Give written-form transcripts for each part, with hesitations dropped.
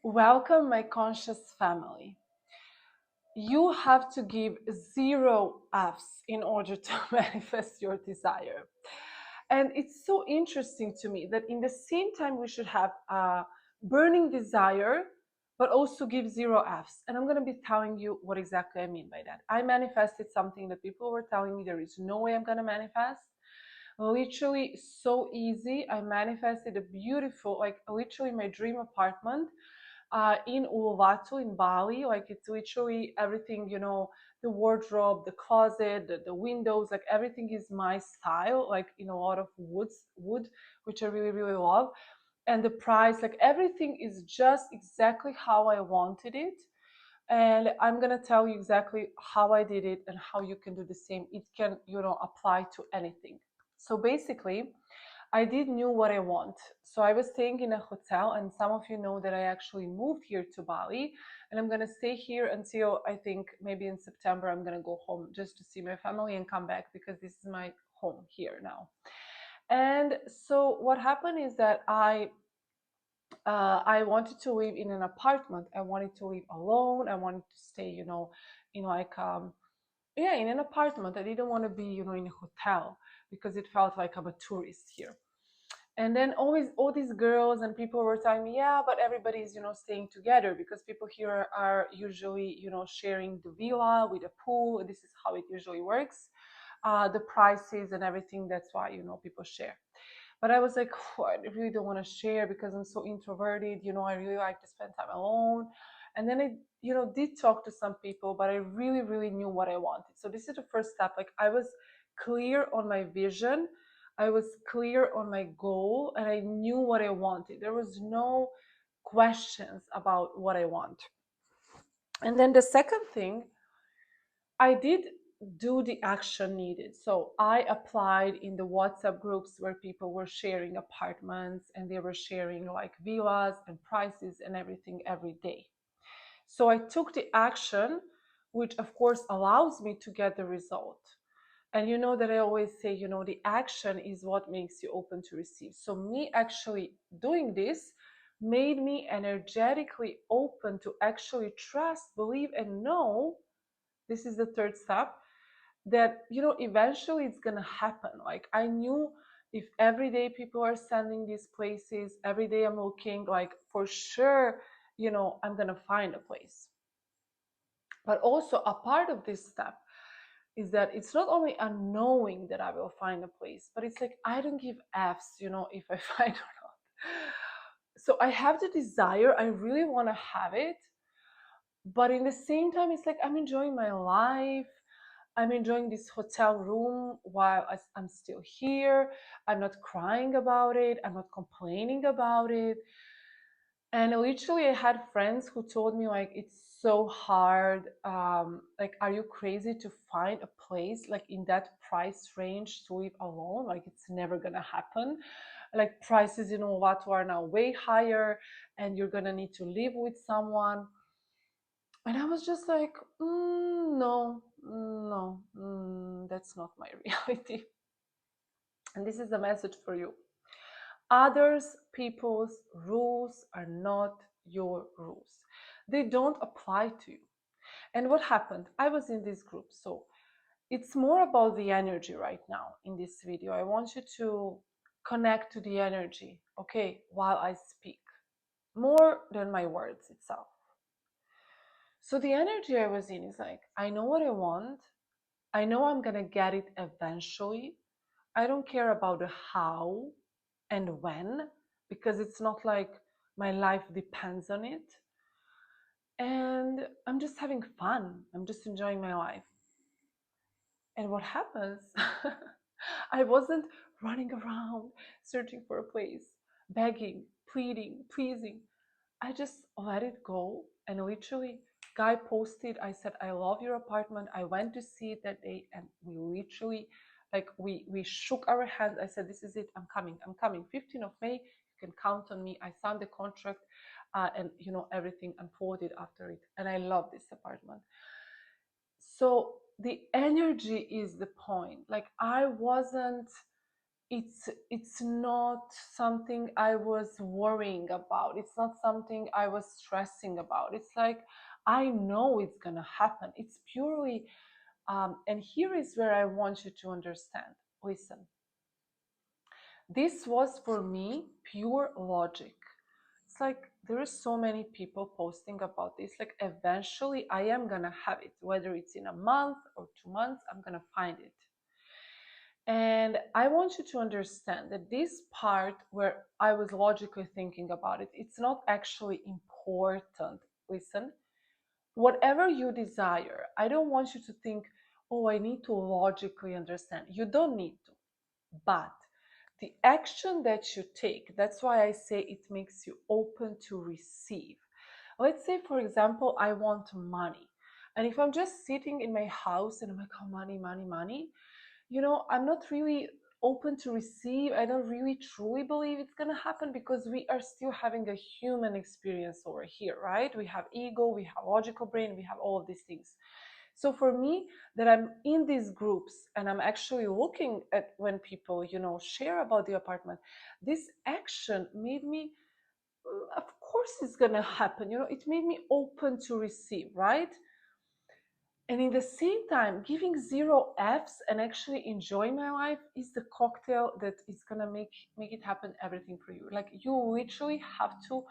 Welcome, my conscious family. You have to give 0 Fs in order to manifest your desire. And it's so interesting to me that in the same time we should have a burning desire, but also give 0 Fs. And I'm going to be telling you what exactly I mean by that. I manifested something that people were telling me there is no way I'm going to manifest. Literally so easy. I manifested a beautiful, like literally my dream apartment in Uluwatu in Bali. Like it's literally everything, the wardrobe, the closet, the windows, like everything is my style, like in a lot of wood, which I really, really love. And the price, like everything is just exactly how I wanted it. And I'm gonna tell you exactly how I did it and how you can do the same. It can, apply to anything. So basically, I did knew what I want. So I was staying in a hotel, and some of you know that I actually moved here to Bali, and I'm gonna stay here until I think maybe in September I'm gonna go home just to see my family and come back because this is my home here now. And so what happened is that I wanted to live in an apartment. I wanted to live alone. I wanted to stay, like yeah, in an apartment. I didn't want to be, in a hotel because it felt like I'm a tourist here. And then always all these girls and people were telling me, yeah, but everybody's, staying together because people here are usually, sharing the villa with a pool. This is how it usually works. The prices and everything. That's why, people share. But I was like, oh, I really don't want to share because I'm so introverted. I really like to spend time alone. And then I, did talk to some people, but I really, really knew what I wanted. So this is the first step. Like I was clear on my vision. I was clear on my goal and I knew what I wanted. There was no questions about what I want. And then the second thing, I did do the action needed. So I applied in the WhatsApp groups where people were sharing apartments and they were sharing like villas and prices and everything every day. So I took the action, which of course allows me to get the result. And you know that I always say, the action is what makes you open to receive. So me actually doing this made me energetically open to actually trust, believe, and know. This is the third step, that eventually it's gonna happen. Like I knew if every day people are sending these places, every day I'm looking, like for sure, I'm gonna find a place. But also a part of this step is that it's not only a knowing that I will find a place, but it's like I don't give F's, if I find or not. So I have the desire, I really want to have it, but in the same time it's like I'm enjoying my life. I'm enjoying this hotel room while I'm still here. I'm not crying about it. I'm not complaining about it. And literally, I had friends who told me, like, it's so hard. Like, are you crazy to find a place like in that price range to live alone? Like, it's never gonna happen. Like, prices in Uluwatu are now way higher, and you're gonna need to live with someone. And I was just like, no, no, that's not my reality. And this is the message for you. Others people's rules are not your rules. They don't apply to you. And what happened? I was in this group. So it's more about the energy right now in this video. I want you to connect to the energy, okay, while I speak, more than my words itself. So the energy I was in is like, I know what I want. I know I'm going to get it eventually. I don't care about the how and when because it's not like my life depends on it. And I'm just having fun. I'm just enjoying my life. And what happens? I wasn't running around searching for a place, begging, pleading, pleasing. I just let it go. And literally, guy posted, I said, I love your apartment. I went to see it that day and we literally, like we shook our hands. I said, this is it. I'm coming. I'm coming. 15th of May, you can count on me. I signed the contract and everything unfolded after it. And I love this apartment. So the energy is the point. Like I wasn't it's not something I was worrying about. It's not something I was stressing about. It's like I know it's gonna happen. It's purely and here is where I want you to understand. Listen, this was for me pure logic. It's like there are so many people posting about this. Like eventually I am gonna have it, whether it's in a month or 2 months, I'm gonna find it. And I want you to understand that this part where I was logically thinking about it, it's not actually important. Listen, whatever you desire, I don't want you to think, oh, I need to logically understand. You don't need to. But the action that you take, that's why I say it makes you open to receive. Let's say, for example, I want money. And if I'm just sitting in my house and I'm like, oh, money, money, money, I'm not really open to receive. I don't really truly believe it's going to happen because we are still having a human experience over here, right? We have ego, we have logical brain, we have all of these things. So for me, that I'm in these groups and I'm actually looking at when people, share about the apartment, this action made me, of course it's going to happen. It made me open to receive, right? And in the same time, giving zero F's and actually enjoying my life is the cocktail that is gonna make it happen everything for you. Like you literally have to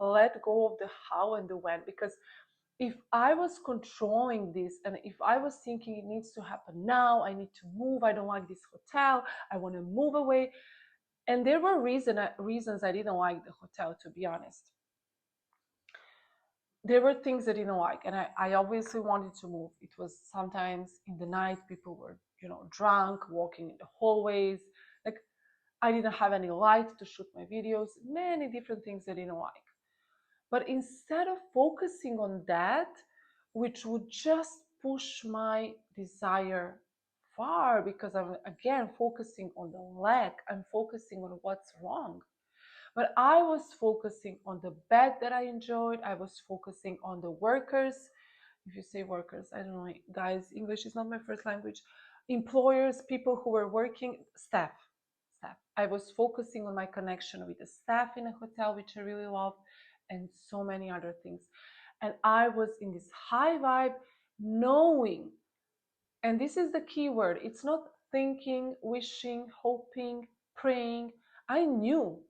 let go of the how and the when, because if I was controlling this and if I was thinking it needs to happen now, I need to move, I don't like this hotel, I want to move away. And there were reasons I didn't like the hotel, to be honest. There were things I didn't like, and I obviously wanted to move. It was sometimes in the night, people were, drunk, walking in the hallways. Like, I didn't have any light to shoot my videos, many different things I didn't like. But instead of focusing on that, which would just push my desire far, because I'm again focusing on the lack, I'm focusing on what's wrong. But I was focusing on the bed that I enjoyed. I was focusing on the workers. If you say workers, I don't know, guys, English is not my first language. Employers, people who were working, staff. I was focusing on my connection with the staff in a hotel, which I really loved, and so many other things. And I was in this high vibe, knowing, and this is the key word, it's not thinking, wishing, hoping, praying. I knew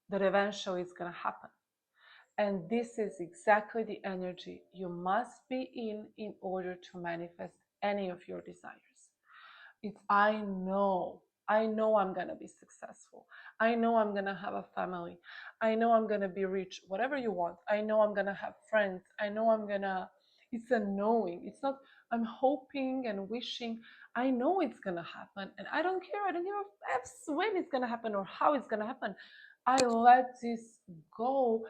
that eventually it's going to happen. And this is exactly the energy you must be in order to manifest any of your desires. It's I know I'm going to be successful. I know I'm going to have a family. I know I'm going to be rich, whatever you want. I know I'm going to have friends. I know I'm going to, it's a knowing. It's not, I'm hoping and wishing. I know it's going to happen. And I don't care. I don't give a F when it's going to happen or how it's going to happen. I let this go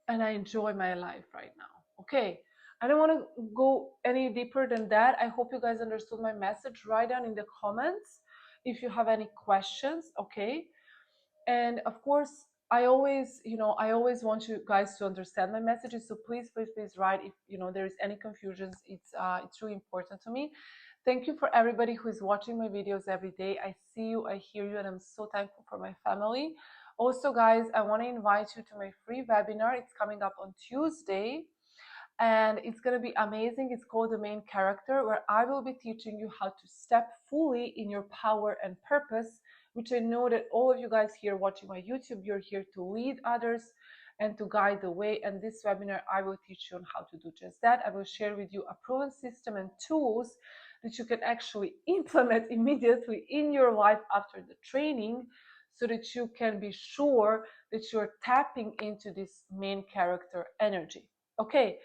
and I enjoy my life right now. Okay. I don't want to go any deeper than that. I hope you guys understood my message. Write down in the comments if you have any questions. Okay. And of course, I always want you guys to understand my messages. So please write if there is any confusions. It's really important to me. Thank you for everybody who is watching my videos every day. I see you, I hear you, and I'm so thankful for my family. Also, guys, I want to invite you to my free webinar. It's coming up on Tuesday and it's going to be amazing. It's called The Main Character, where I will be teaching you how to step fully in your power and purpose, which I know that all of you guys here watching my YouTube, you're here to lead others and to guide the way. And this webinar, I will teach you on how to do just that. I will share with you a proven system and tools that you can actually implement immediately in your life after the training, so that you can be sure that you're tapping into this main character energy. Okay,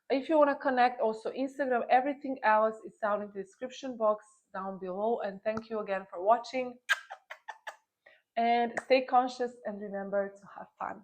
if you want to connect, also Instagram, everything else is down in the description box down below. And thank you again for watching. And stay conscious and remember to have fun.